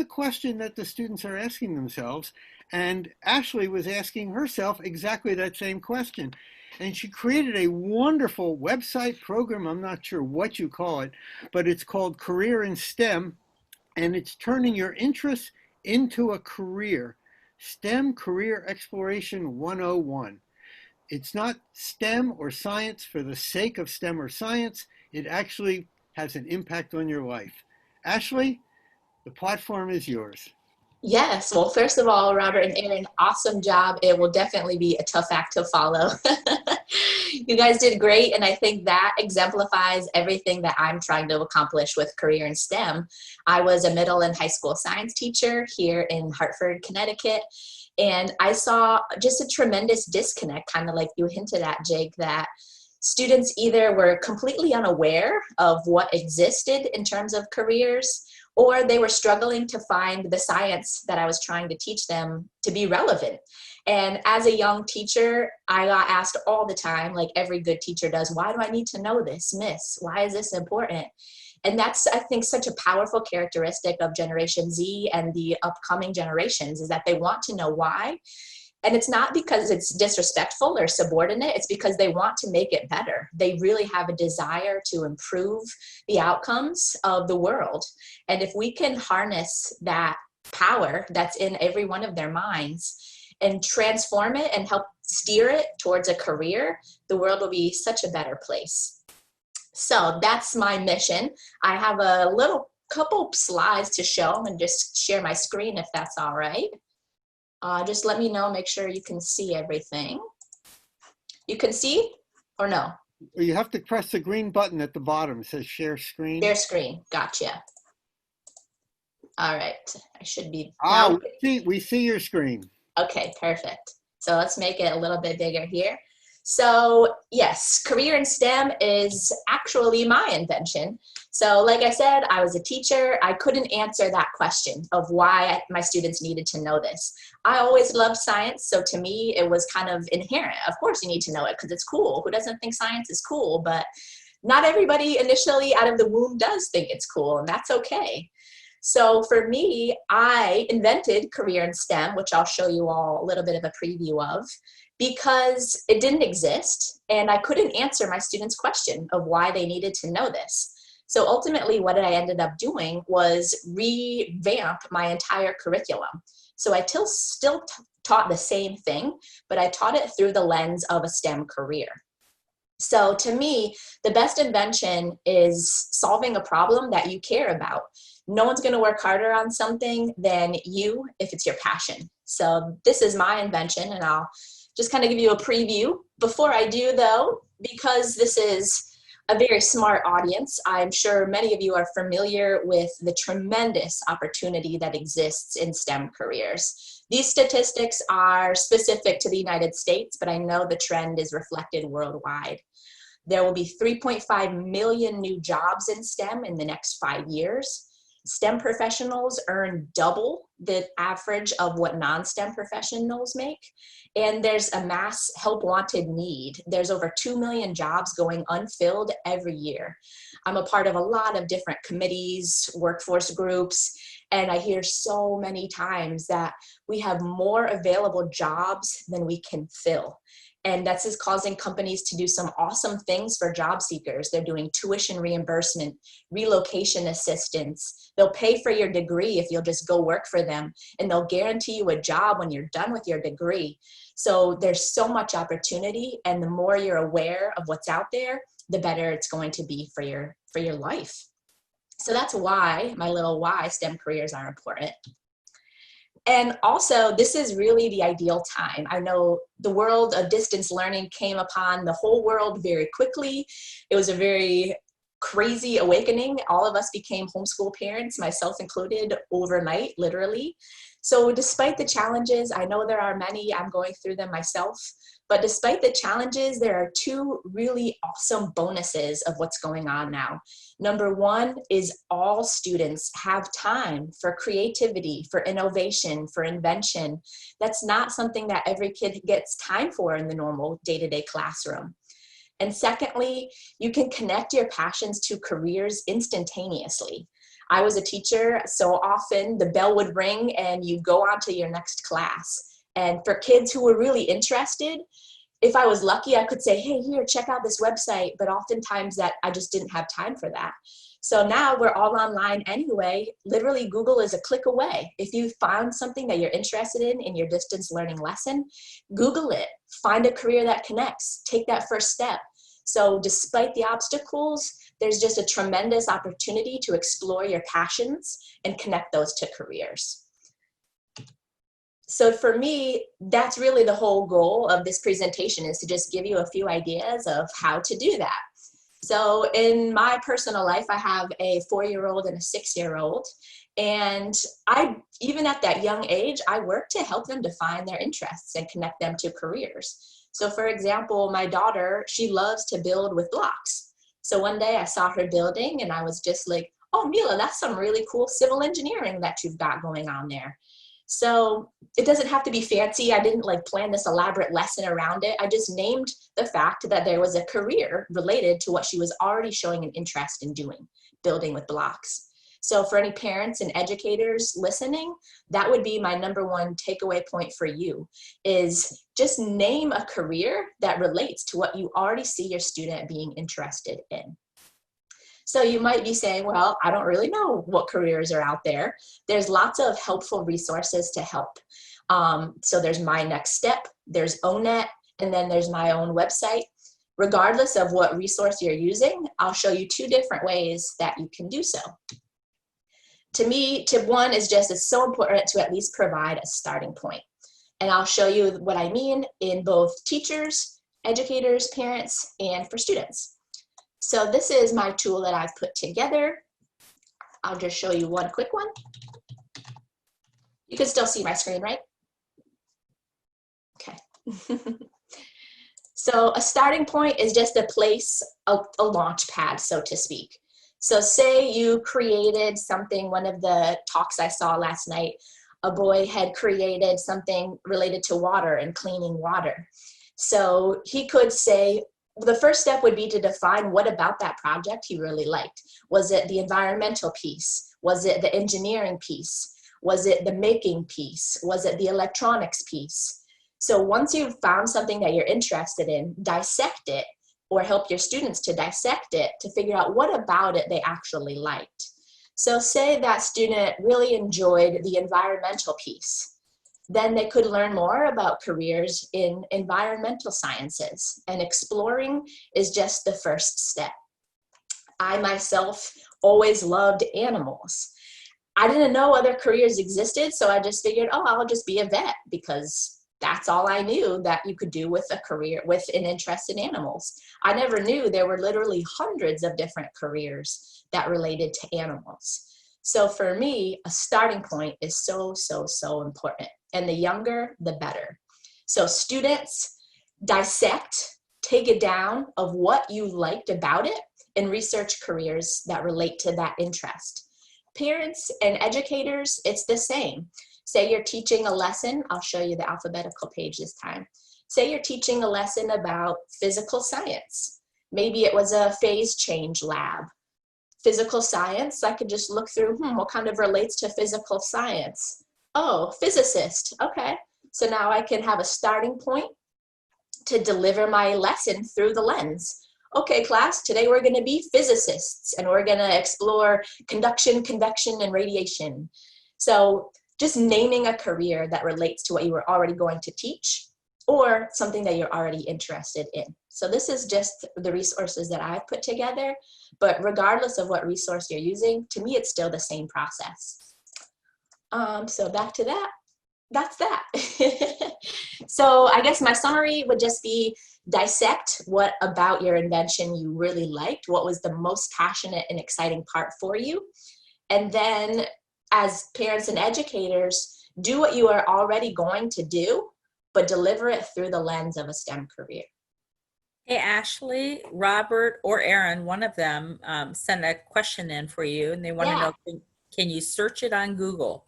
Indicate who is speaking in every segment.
Speaker 1: the question that the students are asking themselves. And Ashley was asking herself exactly that same question. And she created a wonderful website program. I'm not sure what you call it, but it's called Career in STEM. And it's turning your interests into a career. STEM Career Exploration 101. It's not STEM or science for the sake of STEM or science. It actually has an impact on your life. Ashley, the platform is yours.
Speaker 2: Yes. Well, first of all, Robert and Aaron, awesome job. It will definitely be a tough act to follow. You guys did great. And I think that exemplifies everything that I'm trying to accomplish with Career in STEM. I was a middle and high school science teacher here in Hartford, Connecticut. And I saw just a tremendous disconnect, kind of like you hinted at, Jake, that students either were completely unaware of what existed in terms of careers, or they were struggling to find the science that I was trying to teach them to be relevant. And as a young teacher, I got asked all the time, like every good teacher does, why do I need to know this, miss? Why is this important? And that's, I think, such a powerful characteristic of Generation Z and the upcoming generations, is that they want to know why. And it's not because it's disrespectful or subordinate, it's because they want to make it better. They really have a desire to improve the outcomes of the world. And if we can harness that power that's in every one of their minds and transform it and help steer it towards a career, the world will be such a better place. So that's my mission. I have a little couple slides to show and just share my screen if that's all right. Just let me know, make sure you can see everything. You can see or no?
Speaker 1: You have to press the green button at the bottom. It says share screen.
Speaker 2: Share screen, gotcha. All right, I should be.
Speaker 1: Ah, we see your screen.
Speaker 2: Okay, perfect. So let's make it a little bit bigger here. So yes, Career in STEM is actually my invention. So like I said, I was a teacher. I couldn't answer that question of why my students needed to know this. I always loved science, so to me, it was kind of inherent. Of course you need to know it because it's cool. Who doesn't think science is cool? But not everybody initially out of the womb does think it's cool, and that's okay. So for me, I invented Career in STEM, which I'll show you all a little bit of a preview of, because it didn't exist and I couldn't answer my students' question of why they needed to know this. So ultimately what I ended up doing was revamp my entire curriculum. So I still taught the same thing, but I taught it through the lens of a STEM career. So to me, the best invention is solving a problem that you care about. No one's going to work harder on something than you if it's your passion. So this is my invention, and I'll just kind of give you a preview. Before I do, though, because this is a very smart audience, I'm sure many of you are familiar with the tremendous opportunity that exists in STEM careers. These statistics are specific to the United States, but I know the trend is reflected worldwide. There will be 3.5 million new jobs in STEM in the next 5 years. STEM professionals earn double the average of what non-STEM professionals make. And there's a mass help wanted need. There's over 2 million jobs going unfilled every year. I'm a part of a lot of different committees, workforce groups, and I hear so many times that we have more available jobs than we can fill. And that's just causing companies to do some awesome things for job seekers. They're doing tuition reimbursement, relocation assistance. They'll pay for your degree if you'll just go work for them, and they'll guarantee you a job when you're done with your degree. So there's so much opportunity, and the more you're aware of what's out there, the better it's going to be for your life. So that's why, my little why, STEM careers are important. And also, this is really the ideal time. I know the world of distance learning came upon the whole world very quickly. It was a very crazy awakening. All of us became homeschool parents, myself included, overnight, literally. So despite the challenges, I know there are many, I'm going through them myself, but despite the challenges, there are two really awesome bonuses of what's going on now. Number one is all students have time for creativity, for innovation, for invention. That's not something that every kid gets time for in the normal day-to-day classroom. And secondly, you can connect your passions to careers instantaneously. I was a teacher, so often the bell would ring and you go on to your next class. And for kids who were really interested, if I was lucky, I could say, hey, here, check out this website. But oftentimes that I just didn't have time for that. So now we're all online anyway. Literally, Google is a click away. If you found something that you're interested in your distance learning lesson, Google it, find a career that connects, take that first step. So despite the obstacles, there's just a tremendous opportunity to explore your passions and connect those to careers. So for me, that's really the whole goal of this presentation, is to just give you a few ideas of how to do that. So in my personal life, I have a 4-year-old and a 6-year-old. And even at that young age, I work to help them define their interests and connect them to careers. So for example, my daughter, she loves to build with blocks. So one day I saw her building and I was just like, oh, Mila, that's some really cool civil engineering that you've got going on there. So it doesn't have to be fancy. I didn't plan this elaborate lesson around it. I just named the fact that there was a career related to what she was already showing an interest in doing, building with blocks. So for any parents and educators listening, that would be my number one takeaway point for you, is just name a career that relates to what you already see your student being interested in. So you might be saying, well, I don't really know what careers are out there. There's lots of helpful resources to help. So there's My Next Step, there's ONET, and then there's my own website. Regardless of what resource you're using, I'll show you 2 different ways that you can do so. To me, tip 1 is just, it's so important to at least provide a starting point. And I'll show you what I mean in both teachers, educators, parents, and for students. So this is my tool that I've put together. I'll just show you one quick one. You can still see my screen, right? Okay. So a starting point is just a place, a launch pad, so to speak. So say you created something, one of the talks I saw last night, a boy had created something related to water and cleaning water. So he could say, the first step would be to define what about that project he really liked. Was it the environmental piece? Was it the engineering piece? Was it the making piece? Was it the electronics piece? So once you've found something that you're interested in, dissect it, or help your students to dissect it to figure out what about it they actually liked. So say that student really enjoyed the environmental piece. Then they could learn more about careers in environmental sciences, and exploring is just the first step. I myself always loved animals. I didn't know other careers existed, so I just figured, oh, I'll just be a vet, because that's all I knew that you could do with a career, with an interest in animals. I never knew there were literally hundreds of different careers that related to animals. So for me, a starting point is so, so, so important. And the younger, the better. So students, dissect, take it down of what you liked about it, and research careers that relate to that interest. Parents and educators, it's the same. Say you're teaching a lesson, I'll show you the alphabetical page this time. Say you're teaching a lesson about physical science. Maybe it was a phase change lab. Physical science, I could just look through, what kind of relates to physical science? Oh, physicist, okay. So now I can have a starting point to deliver my lesson through the lens. Okay, class, today we're gonna be physicists, and we're gonna explore conduction, convection, and radiation. So just naming a career that relates to what you were already going to teach, or something that you're already interested in. So this is just the resources that I've put together, but regardless of what resource you're using, to me, it's still the same process. So back to that, that's that. So I guess my summary would just be, dissect what about your invention you really liked, what was the most passionate and exciting part for you. And then as parents and educators, do what you are already going to do, but deliver it through the lens of a STEM career.
Speaker 3: Hey, Ashley, Robert, or Aaron, one of them sent a question in for you, and they want to know, can you search it on Google?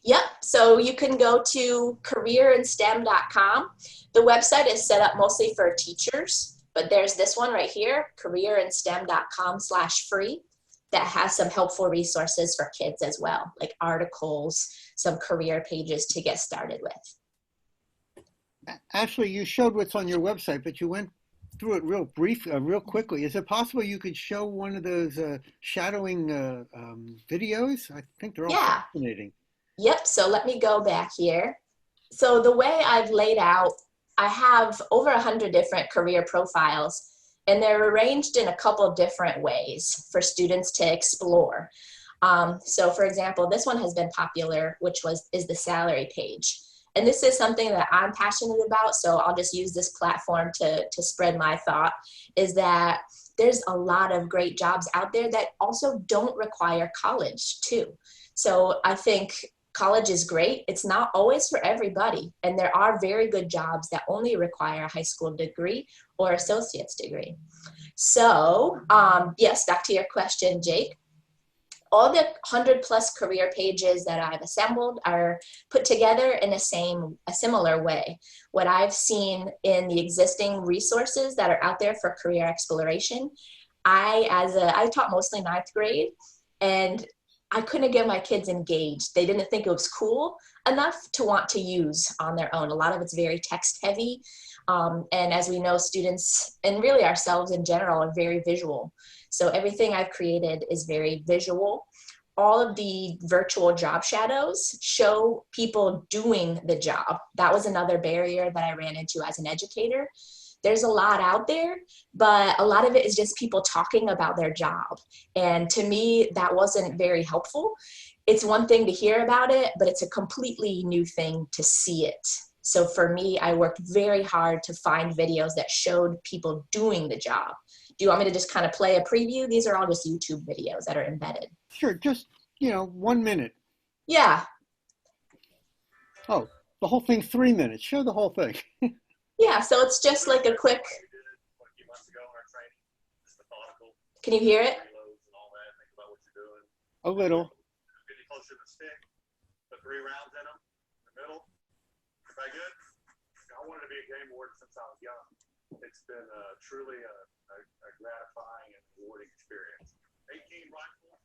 Speaker 2: Yep, so you can go to careerinstem.com. The website is set up mostly for teachers, but there's this one right here, careerinstem.com/free. that has some helpful resources for kids as well, like articles, some career pages to get started with.
Speaker 1: Ashley, you showed what's on your website, but you went through it real quickly. Is it possible you could show one of those shadowing videos? I think they're all fascinating.
Speaker 2: Yep, so let me go back here. So the way I've laid out, I have over 100 different career profiles, and they're arranged in a couple different ways for students to explore. So for example, this one has been popular, which is the salary page. And this is something that I'm passionate about, so I'll just use this platform to spread my thought, is that there's a lot of great jobs out there that also don't require college too. So I think college is great. It's not always for everybody. And there are very good jobs that only require a high school degree or associate's degree. So yes, back to your question, Jake. All the 100+ career pages that I've assembled are put together in a similar way. What I've seen in the existing resources that are out there for career exploration, I taught mostly 9th grade, and I couldn't get my kids engaged. They didn't think it was cool enough to want to use on their own. A lot of it's very text heavy. And as we know, students, and really ourselves in general, are very visual. So everything I've created is very visual. All of the virtual job shadows show people doing the job. That was another barrier that I ran into as an educator. There's a lot out there, but a lot of it is just people talking about their job. And to me, that wasn't very helpful. It's one thing to hear about it, but it's a completely new thing to see it. So for me, I worked very hard to find videos that showed people doing the job. Do you want me to just kind of play a preview? These are all just YouTube videos that are embedded.
Speaker 1: Sure, just, 1 minute.
Speaker 2: Yeah.
Speaker 1: Oh, the whole thing's 3 minutes. Show the whole thing.
Speaker 2: Yeah, so it's just like a quick. Can you hear it?
Speaker 1: A little.
Speaker 4: Getting closer to the stick. Put 3 rounds in them. In the middle. Everybody good? I wanted to be a game warden since I was young. It's been truly a gratifying and rewarding experience. 18 rifles,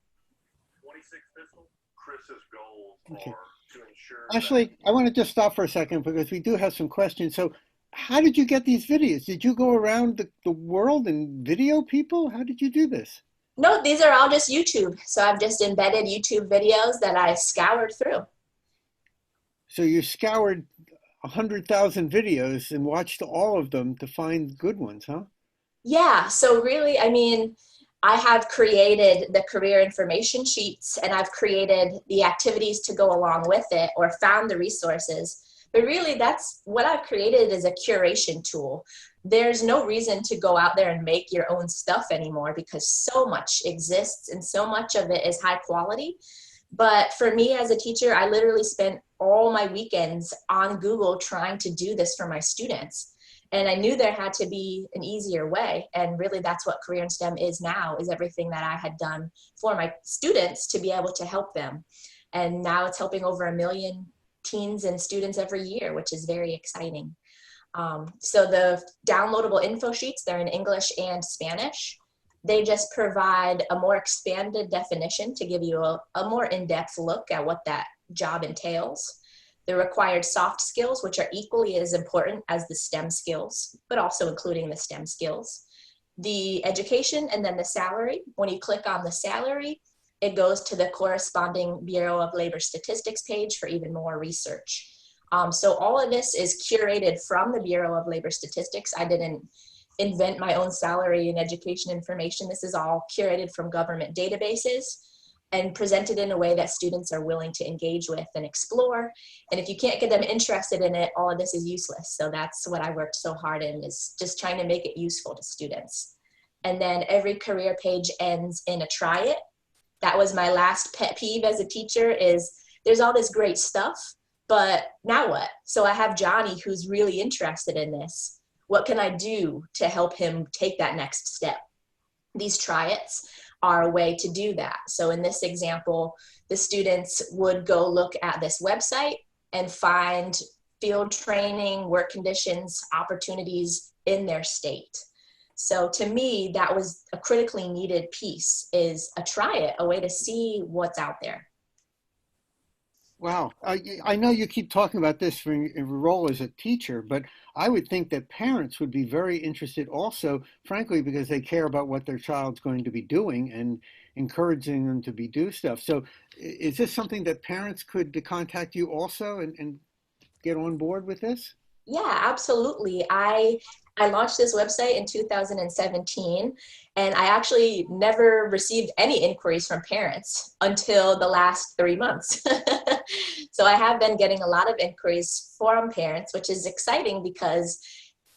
Speaker 4: 26 pistols. Chris's goals are to ensure.
Speaker 1: Ashley, I want to just stop for a second because we do have some questions. So how did you get these videos? Did you go around the world and video people? How did you do this?
Speaker 2: No, these are all just YouTube. So I've just embedded YouTube videos that I scoured through.
Speaker 1: So you scoured 100,000 videos and watched all of them to find good ones, huh?
Speaker 2: Yeah, so really, I mean, I have created the career information sheets, and I've created the activities to go along with it, or found the resources. But really, that's what I've created is a curation tool. There's no reason to go out there and make your own stuff anymore because so much exists and so much of it is high quality. But for me as a teacher, I literally spent all my weekends on Google trying to do this for my students. And I knew there had to be an easier way. And really that's what Career in STEM is now, is everything that I had done for my students to be able to help them. And now it's helping over 1 million teens and students every year, which is very exciting. So the downloadable info sheets, they're in English and Spanish. They just provide a more expanded definition to give you a more in-depth look at what that job entails. The required soft skills, which are equally as important as the STEM skills, but also including the STEM skills. The education and then the salary. When you click on the salary, it goes to the corresponding Bureau of Labor Statistics page for even more research. So all of this is curated from the Bureau of Labor Statistics. I didn't invent my own salary and education information. This is all curated from government databases and presented in a way that students are willing to engage with and explore. And if you can't get them interested in it, all of this is useless. So that's what I worked so hard in, is just trying to make it useful to students. And then every career page ends in a try it. That was my last pet peeve as a teacher, is there's all this great stuff, but now what? So I have Johnny who's really interested in this. What can I do to help him take that next step? These try-its are a way to do that. So in this example, the students would go look at this website and find field training, work conditions, opportunities in their state. So to me, that was a critically needed piece, is a try it, a way to see what's out there.
Speaker 1: Wow. I know you keep talking about this from your role as a teacher, but I would think that parents would be very interested also, frankly, because they care about what their child's going to be doing and encouraging them to be do stuff. So is this something that parents could contact you also and get on board with this?
Speaker 2: Yeah, absolutely. I launched this website in 2017, and I actually never received any inquiries from parents until the last 3 months. So I have been getting a lot of inquiries from parents, which is exciting because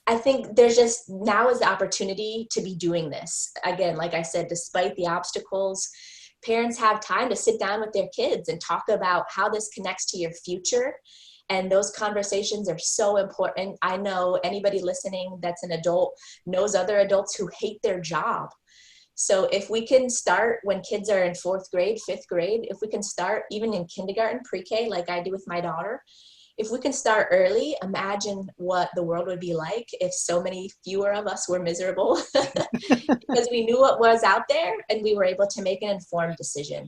Speaker 2: I think there's just now is the opportunity to be doing this. Again, like I said, despite the obstacles, parents have time to sit down with their kids and talk about how this connects to your future. And those conversations are so important. I know anybody listening that's an adult knows other adults who hate their job. So if we can start when kids are in fourth grade, fifth grade, if we can start even in kindergarten, pre-K, like I do with my daughter, if we can start early, imagine what the world would be like if so many fewer of us were miserable because we knew what was out there and we were able to make an informed decision.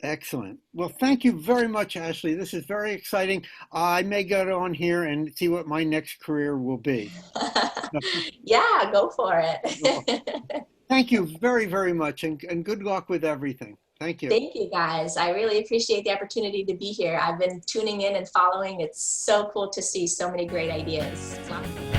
Speaker 1: Excellent. Well, thank you very much, Ashley. This is very exciting. I may get on here and see what my next career will be.
Speaker 2: Yeah, go for
Speaker 1: Well,
Speaker 2: it.
Speaker 1: thank you very, very much, and good luck with everything. Thank you.
Speaker 2: Thank you, guys. I really appreciate the opportunity to be here. I've been tuning in and following. It's so cool to see so many great ideas. It's a lot of fun.